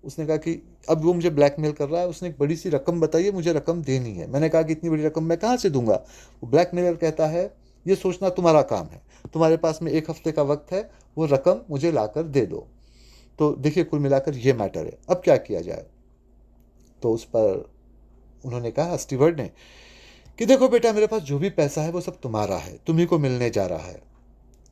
उसने कहा कि अब वो मुझे ब्लैकमेल कर रहा है, उसने एक बड़ी सी रकम बताई है, मुझे रकम देनी है। मैंने कहा कि इतनी बड़ी रकम मैं कहाँ से दूंगा? वो ब्लैकमेलर कहता है ये सोचना तुम्हारा काम है, तुम्हारे पास में 1 हफ्ते का वक्त है, वो रकम मुझे लाकर दे दो। तो देखिए, कुल मिलाकर ये मैटर है। अब क्या किया जाए? तो उस पर उन्होंने कहा, स्टीवर्ड ने, कि देखो बेटा, मेरे पास जो भी पैसा है वो सब तुम्हारा है, तुम्ही को मिलने जा रहा है।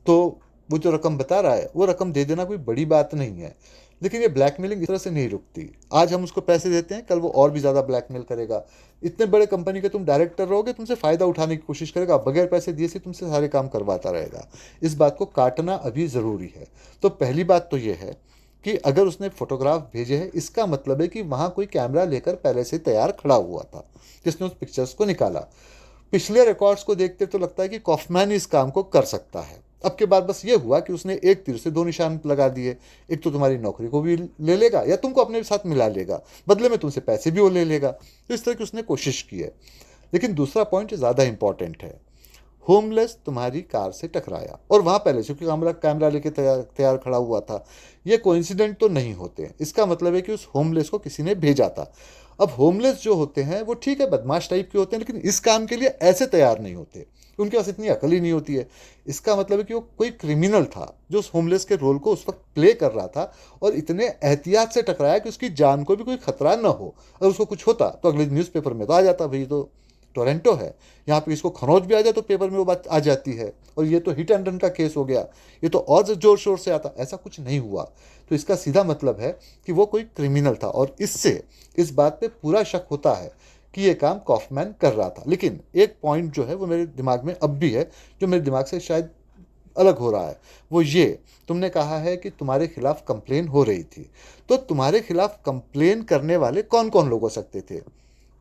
तो वो जो रकम बता रहा है वो रकम दे देना कोई बड़ी बात नहीं है, लेकिन ये ब्लैकमेलिंग इस तरह से नहीं रुकती। आज हम उसको पैसे देते हैं, कल वो और भी ज़्यादा ब्लैकमेल करेगा। इतने बड़े कंपनी के तुम डायरेक्टर रहोगे, तुमसे फ़ायदा उठाने की कोशिश करेगा, बगैर पैसे दिए से तुमसे सारे काम करवाता रहेगा। इस बात को काटना अभी ज़रूरी है। तो पहली बात तो ये है कि अगर उसने फोटोग्राफ भेजे हैं, इसका मतलब है कि वहाँ कोई कैमरा लेकर पहले से तैयार खड़ा हुआ था जिसने उस पिक्चर्स को निकाला। पिछले रिकॉर्ड्स को देखते तो लगता है कि कॉफमैन इस काम को कर सकता है। अब के बाद बस ये हुआ कि उसने एक तीर से 2 निशान लगा दिए। एक तो तुम्हारी नौकरी को भी ले लेगा, या तुमको अपने साथ मिला लेगा, बदले में तुमसे पैसे भी वो ले लेगा। तो इस तरह की उसने कोशिश की है। लेकिन दूसरा पॉइंट ज़्यादा इंपॉर्टेंट है। होमलेस तुम्हारी कार से टकराया, और वहाँ पहले से क्योंकि कैमरा कैमरा लेके तैयार तैयार खड़ा हुआ था। ये कोइंसिडेंट तो नहीं होते, इसका मतलब है कि उस होमलेस को किसी ने भेजा था। अब होमलेस जो होते हैं वो ठीक है, बदमाश टाइप के होते हैं, लेकिन इस काम के लिए ऐसे तैयार नहीं होते, उनके पास इतनी अकल ही नहीं होती है। इसका मतलब है कि वो कोई क्रिमिनल था जो उस होमलेस के रोल को उस वक्त प्ले कर रहा था, और इतने एहतियात से टकराया कि उसकी जान को भी कोई खतरा न हो। अगर उसको कुछ होता तो अगले न्यूज़पेपर में तो आ जाता, भाई तो टोरंटो है, यहाँ पे इसको खरोंच भी आ जाए तो पेपर में वो बात आ जाती है, और ये तो हिट एंड रन का केस हो गया, ये तो और जोर शोर से आता। ऐसा कुछ नहीं हुआ। तो इसका सीधा मतलब है कि वो कोई क्रिमिनल था, और इससे इस बात पे पूरा शक होता है कि ये काम कॉफमैन कर रहा था। लेकिन एक पॉइंट जो है वो मेरे दिमाग में अब भी है, जो मेरे दिमाग से शायद अलग हो रहा है। वो ये, तुमने कहा है कि तुम्हारे खिलाफ कंप्लेन हो रही थी, तो तुम्हारे खिलाफ कंप्लेन करने वाले कौन कौन लोग हो सकते थे?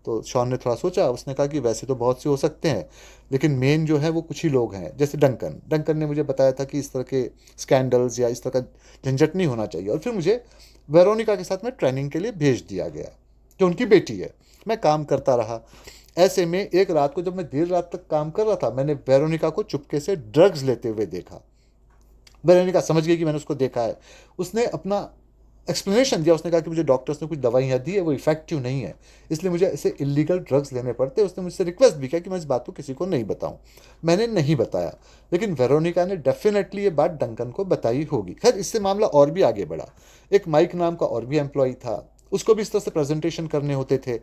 तो शॉन ने थोड़ा सोचा, उसने कहा कि वैसे तो बहुत से हो सकते हैं, लेकिन मेन जो है वो कुछ ही लोग हैं। जैसे डंकन ने मुझे बताया था कि इस तरह के स्कैंडल्स या इस तरह का झंझट नहीं होना चाहिए। और फिर मुझे वेरोनिका के साथ में ट्रेनिंग के लिए भेज दिया गया, जो उनकी बेटी है। मैं काम करता रहा। ऐसे में एक रात को जब मैं देर रात तक काम कर रहा था, मैंने वेरोनिका को चुपके से ड्रग्स लेते हुए देखा। वेरोनिका समझ गई कि मैंने उसको देखा है। उसने अपना एक्सप्लेनेशन दिया। उसने कहा कि मुझे डॉक्टर्स ने कुछ दवाइयाँ दी है, वो इफेक्टिव नहीं है, इसलिए मुझे ऐसे इलीगल ड्रग्स लेने पड़ते। उसने मुझसे रिक्वेस्ट भी किया कि मैं इस बात को किसी को नहीं बताऊं। मैंने नहीं बताया, लेकिन वेरोनिका ने डेफिनेटली ये बात डंकन को बताई होगी। खैर, इससे मामला और भी आगे बढ़ा। एक माइक नाम का और भी एम्प्लॉय था, उसको भी इस तरह से प्रेजेंटेशन करने होते थे।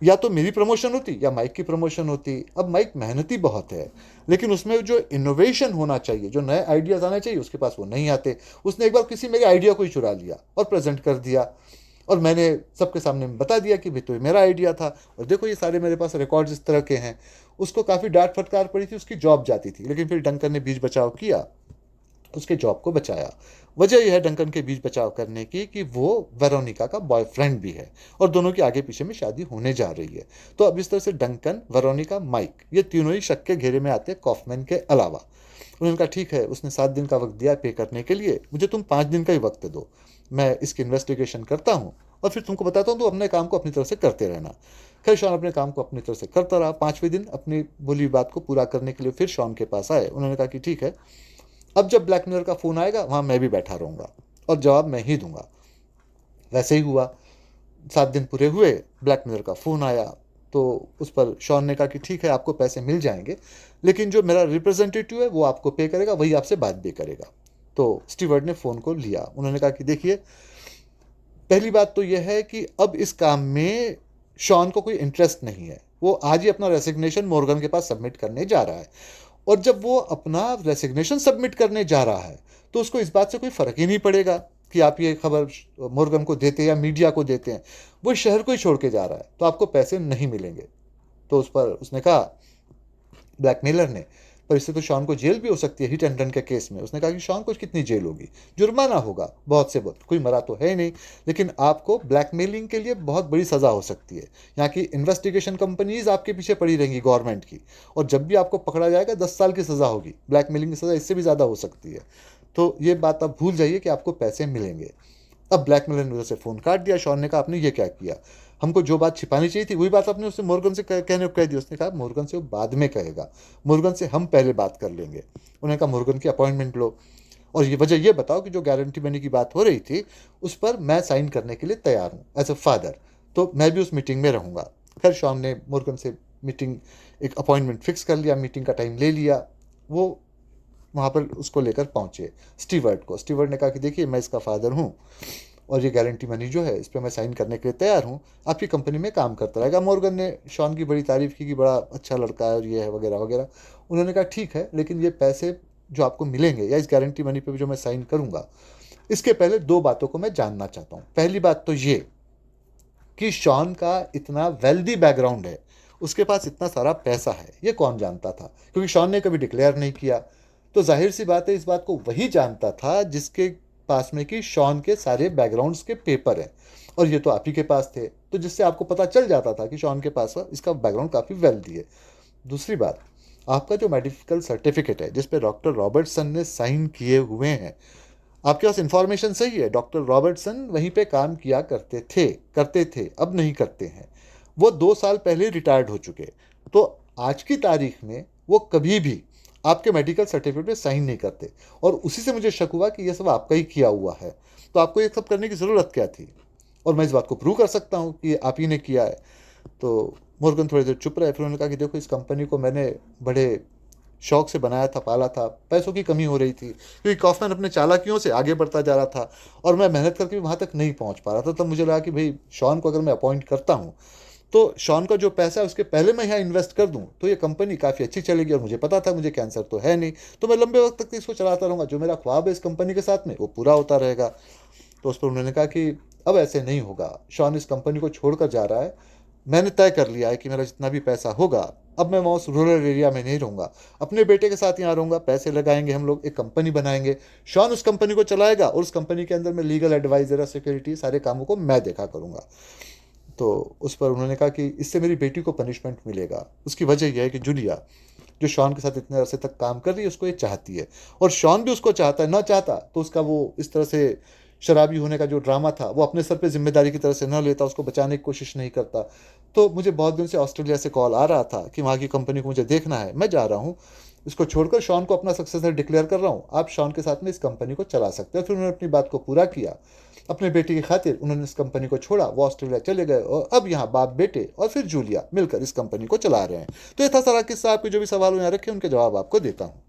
या तो मेरी प्रमोशन होती या माइक की प्रमोशन होती। अब माइक मेहनती बहुत है, लेकिन उसमें जो इनोवेशन होना चाहिए, जो नए आइडियाज़ आने चाहिए, उसके पास वो नहीं आते। उसने एक बार किसी मेरे आइडिया को ही चुरा लिया और प्रेजेंट कर दिया, और मैंने सबके सामने बता दिया कि भाई तो ये मेरा आइडिया था, और देखो ये सारे मेरे पास रिकॉर्ड्स इस तरह के हैं। उसको काफ़ी डांट फटकार पड़ी थी, उसकी जॉब जाती थी, लेकिन फिर डंकन ने बीच बचाव किया। उसके जॉब को बचाया। वजह यह है डंकन के बीच बचाव करने की कि वो वेरोनिका का बॉयफ्रेंड भी है और दोनों की आगे पीछे में शादी होने जा रही है। तो अब इस तरह से डंकन, वेरोनिका, माइक, ये तीनों ही शक के घेरे में आते हैं कॉफमैन के अलावा। उन्होंने कहा ठीक है, उसने 7 दिन का वक्त दिया पे करने के लिए, मुझे तुम 5 दिन का ही वक्त दो, मैं इसकी इन्वेस्टिगेशन करता हूँ और फिर तुमको बताता हूँ, तो अपने काम को अपनी तरफ से करते रहना। खैर शॉन अपने काम को अपनी तरफ से करता रहा। 5वें दिन अपनी बोली बात को पूरा करने के लिए फिर शॉन के पास आए। उन्होंने कहा कि ठीक है, अब जब ब्लैक मिरर का फ़ोन आएगा वहाँ मैं भी बैठा रहूँगा और जवाब मैं ही दूंगा। वैसे ही हुआ। 7 दिन पूरे हुए, ब्लैक मिरर का फ़ोन आया, तो उस पर शॉन ने कहा कि ठीक है, आपको पैसे मिल जाएंगे, लेकिन जो मेरा रिप्रेजेंटेटिव है वो आपको पे करेगा, वही आपसे बात भी करेगा। तो स्टीवर्ड ने फ़ोन को लिया। उन्होंने कहा कि देखिए, पहली बात तो यह है कि अब इस काम में शॉन को कोई इंटरेस्ट नहीं है। वो आज ही अपना रेसिग्नेशन मॉर्गन के पास सबमिट करने जा रहा है, और जब वो अपना रेसिग्नेशन सबमिट करने जा रहा है तो उसको इस बात से कोई फ़र्क ही नहीं पड़ेगा कि आप ये खबर मॉर्गन को देते हैं या मीडिया को देते हैं। वो शहर को ही छोड़ के जा रहा है, तो आपको पैसे नहीं मिलेंगे। तो उस पर उसने कहा, ब्लैकमेलर ने, पर इससे तो शॉन को जेल भी हो सकती है हिट एंड रन के केस में। उसने कहा कि शॉन को कितनी जेल होगी, जुर्माना होगा बहुत से बहुत, कोई मरा तो है ही नहीं, लेकिन आपको ब्लैकमेलिंग के लिए बहुत बड़ी सज़ा हो सकती है। यहाँ की इन्वेस्टिगेशन कंपनीज आपके पीछे पड़ी रहेंगी गवर्नमेंट की, और जब भी आपको पकड़ा जाएगा 10 साल की सज़ा होगी। ब्लैकमेलिंग की सज़ा इससे भी ज़्यादा हो सकती है। तो ये बात आप भूल जाइए कि आपको पैसे मिलेंगे। अब ब्लैकमेलर ने उसे फ़ोन काट दिया। शॉन ने कहा आपने ये क्या किया, हमको जो बात छिपानी चाहिए थी वही बात आपने उससे मॉर्गन से कहने को कह दी। उसने कहा मॉर्गन से वो बाद में कहेगा, मॉर्गन से हम पहले बात कर लेंगे। उन्होंने कहा मॉर्गन की अपॉइंटमेंट लो और ये वजह ये बताओ कि जो गारंटी मनी की बात हो रही थी उस पर मैं साइन करने के लिए तैयार हूँ एज अ फादर, तो मैं भी उस मीटिंग में रहूँगा। खैर शॉन ने मॉर्गन से मीटिंग, एक अपॉइंटमेंट फिक्स कर लिया, मीटिंग का टाइम ले लिया। वो वहाँ पर उसको लेकर पहुँचे स्टीवर्ड को। स्टीवर्ड ने कहा कि देखिए, मैं इसका फादर हूँ और ये गारंटी मनी जो है इस पर मैं साइन करने के लिए तैयार हूँ, आपकी कंपनी में काम करता रहेगा। मॉर्गन ने शॉन की बड़ी तारीफ़ की कि बड़ा अच्छा लड़का है और ये है वगैरह वगैरह। उन्होंने कहा ठीक है, लेकिन ये पैसे जो आपको मिलेंगे या इस गारंटी मनी पे जो मैं साइन करूँगा, इसके पहले 2 बातों को मैं जानना चाहता हूँ। पहली बात तो ये कि शॉन का इतना वेल्दी बैकग्राउंड है, उसके पास इतना सारा पैसा है, ये कौन जानता था? क्योंकि शॉन ने कभी डिक्लेयर नहीं किया। तो जाहिर सी बात है, इस बात को वही जानता था जिसके पास में कि शॉन के सारे बैकग्राउंड्स के पेपर हैं, और ये तो आप ही के पास थे, तो जिससे आपको पता चल जाता था कि शॉन के पास इसका बैकग्राउंड काफ़ी वेल्दी है। दूसरी बात, आपका जो मेडिकल सर्टिफिकेट है जिस पे डॉक्टर रॉबर्टसन ने साइन किए हुए हैं, आपके पास इंफॉर्मेशन सही है, डॉक्टर रॉबर्टसन वहीं पे काम किया करते थे, अब नहीं करते हैं। वो 2 साल पहले रिटायर्ड हो चुके। तो आज की तारीख में वो कभी भी आपके मेडिकल सर्टिफिकेट पे साइन नहीं करते, और उसी से मुझे शक हुआ कि ये सब आपका ही किया हुआ है। तो आपको ये सब करने की ज़रूरत क्या थी? और मैं इस बात को प्रूव कर सकता हूँ कि आप ही ने किया है। तो मॉर्गन थोड़ी देर चुप रहे, फिर उन्होंने कहा कि देखो, इस कंपनी को मैंने बड़े शौक से बनाया था, पाला था, पैसों की कमी हो रही थी क्योंकि कॉफमैन अपने चालाकियों से आगे बढ़ता जा रहा था और मैं मेहनत करके भी वहाँ तक नहीं पहुँच पा रहा था। तब मुझे लगा कि भाई शॉन को अगर मैं अपॉइंट करता हूँ तो शॉन का जो पैसा है उसके पहले मैं यहाँ इन्वेस्ट कर दूँ तो ये कंपनी काफ़ी अच्छी चलेगी, और मुझे पता था मुझे कैंसर तो है नहीं, तो मैं लंबे वक्त तक इसको चलाता रहूँगा, जो मेरा ख्वाब है इस कंपनी के साथ में वो पूरा होता रहेगा। तो उस पर उन्होंने कहा कि अब ऐसे नहीं होगा, शॉन इस कंपनी को छोड़कर जा रहा है, मैंने तय कर लिया है कि मेरा जितना भी पैसा होगा, अब मैं वहाँ उस रूरल एरिया में नहीं रहूँगा, अपने बेटे के साथ यहाँ रहूँगा, पैसे लगाएंगे हम लोग, एक कंपनी बनाएंगे, शॉन उस कंपनी को चलाएगा और उस कंपनी के अंदर मैं लीगल एडवाइज़र, सिक्योरिटी, सारे कामों को मैं देखा करूँगा। तो उस पर उन्होंने कहा कि इससे मेरी बेटी को पनिशमेंट मिलेगा। उसकी वजह यह है कि जूलिया, जो शॉन के साथ इतने अरसे तक काम कर रही है, उसको ये चाहती है, और शॉन भी उसको चाहता है। ना चाहता तो उसका वो इस तरह से शराबी होने का जो ड्रामा था वो अपने सर पे जिम्मेदारी की तरह से न लेता, उसको बचाने की कोशिश नहीं करता। तो मुझे बहुत दिन से ऑस्ट्रेलिया से कॉल आ रहा था कि वहाँ की कंपनी को मुझे देखना है, मैं जा रहा हूँ, इसको छोड़कर शॉन को अपना सक्सेसर डिक्लेयर कर रहा हूँ, आप शॉन के साथ में इस कंपनी को चला सकते हो। फिर उन्होंने अपनी बात को पूरा किया, अपने बेटे की खातिर उन्होंने इस कंपनी को छोड़ा, वो ऑस्ट्रेलिया चले गए, और अब यहाँ बाप बेटे और फिर जूलिया मिलकर इस कंपनी को चला रहे हैं। तो ये था सारा किस्सा। आपके जो भी सवाल यहाँ रखे उनके जवाब आपको देता हूँ।